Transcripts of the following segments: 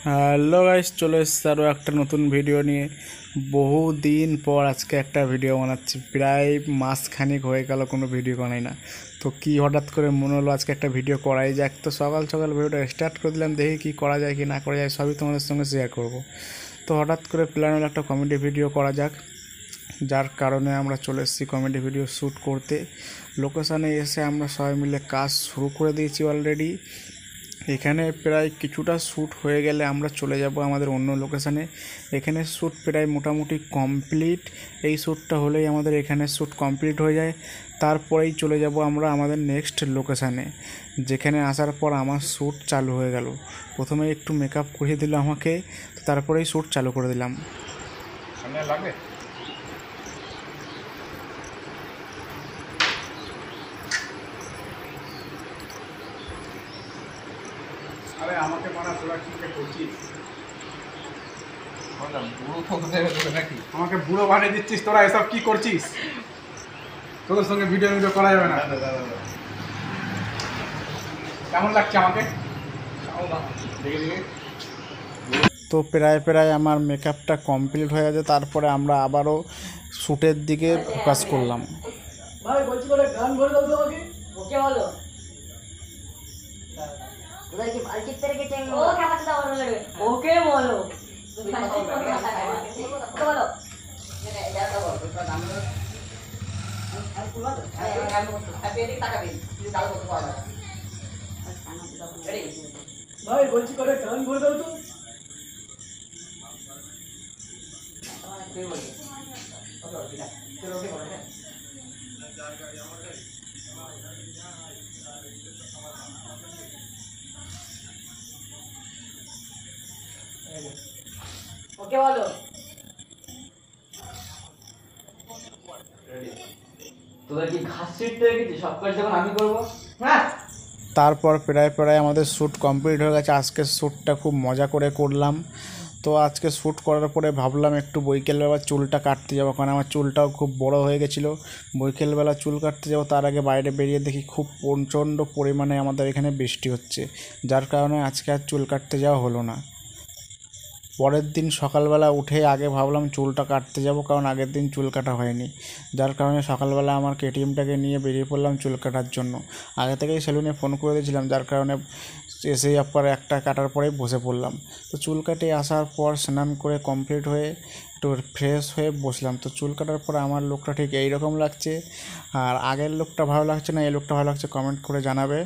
Hello guys, চলে এসেছি আরও একটা নতুন ভিডিও নিয়ে। বহুদিন পর আজকে একটা ভিডিও বানাচ্ছি। প্রায় মাসখানেক হয়ে গেল কোনো ভিডিও বানাই না। তো কি হঠাৎ করে মনে হলো আজকে একটা ভিডিও করাই যাক। তো সকাল সকাল ভিডিওটা স্টার্ট করে দিলাম, দেখি কি করা যায় কি না করা যায় সবই তোমাদের সঙ্গে শেয়ার করব। তো হঠাৎ করে প্ল্যান হলো একটা কমেডি ভিডিও করা যাক, যার কারণে আমরা চলে এসেছি কমেডি ভিডিও শ্যুট করতে। লোকেশানে এসে আমরা সবাই মিলে কাজ শুরু করে দিয়েছি অলরেডি। এখানে প্রায় কিছুটা শ্যুট হয়ে গেলে আমরা চলে যাব আমাদের অন্য লোকেশানে। এখানে শ্যুট প্রায় মোটামুটি কমপ্লিট। এই শ্যুটটা হলেই আমাদের এখানে শ্যুট কমপ্লিট হয়ে যায়। তারপরেই চলে যাব আমরা আমাদের নেক্সট লোকেশানে, যেখানে আসার পর আমার শ্যুট চালু হয়ে গেল। প্রথমে একটু মেকআপ করিয়ে দিল আমাকে, তারপরেই শ্যুট চালু করে দিলাম। লাগবে আরে আমাকে মানা তোরা কি করছিস? আমাকে বুড়ো বানিয়ে দিচ্ছিস তোরা, এসব কি করছিস? তোদের সঙ্গে ভিডিও করা যাবে না। কেমন লাগছে আমাকে? তো প্রায় আমার মেকআপটা কমপ্লিট হয়ে গেছে। তারপরে আমরা আবারও শ্যুটের দিকে ফোকাস করলাম। ভাই বলছি বলে গান ভরে দাও তো আমাকে। ওকে বলো তোরা কি বালচিতে রেখেছে ও খাবার দাও বলো ওকে বলো তুমি বলো এটা দাও তোমরা দাম দাও আর পুরো তো হ্যাপি এদিক তাকাবি তুই দাও করতে পারবে ভাই বলছি করে গান ভরে দাও তো তুই বল ওকে চলো ওকে বল ওকে বলো তোরা কি ঘাস ছিটতে রেখেছিস সব কাজ যখন আমি করবো? হ্যাঁ। তারপর প্রায় আমাদের শ্যুট কমপ্লিট হয়ে গেছে। আজকের শ্যুটটা খুব মজা করে করলাম। তো আজকে শ্যুট করার পরে ভাবলাম একটু বৈকালবেলা চুলটা কাটতে যাবো, কারণ আমার চুলটাও খুব বড় হয়ে গেছিলো। বৈকালবেলা চুল কাটতে যাবো, তার আগে বাইরে বেরিয়ে দেখি খুব প্রচণ্ড পরিমাণে আমাদের এখানে বৃষ্টি হচ্ছে, যার কারণে আজকে আর চুল কাটতে যাওয়া হলো না। পরের দিন সকালবেলা উঠে আগে ভাবলাম চুলটা কাটতে যাব, কারণ আগের দিন চুল কাটা হয়নি, যার কারণে সকালবেলা আমার কেটিএমটাকে নিয়ে বেরিয়ে পড়লাম চুল কাটার জন্য। আগে থেকেই সেলুনে ফোন করে দিয়েছিলাম, যার কারণে এসেই পরে একটা কাটার পরেই বসে পড়লাম। তো চুল কাটে আসার পর স্নান করে কমপ্লিট হয়ে একটু ফ্রেশ হয়ে বসলাম। তো চুল কাটার পরে আমার লুকটা ঠিক এইরকম লাগছে। আর আগের লুকটা ভালো লাগছে না এই লুকটা ভালো লাগছে কমেন্ট করে জানাবে।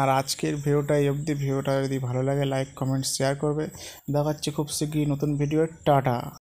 আর আজকের ভিডিওটা এই অবধি। ভিডিওটা যদি ভালো লাগে লাইক কমেন্ট শেয়ার করবে। দেখা হচ্ছে খুব শীঘ্রই নতুন ভিডিও। টাটা।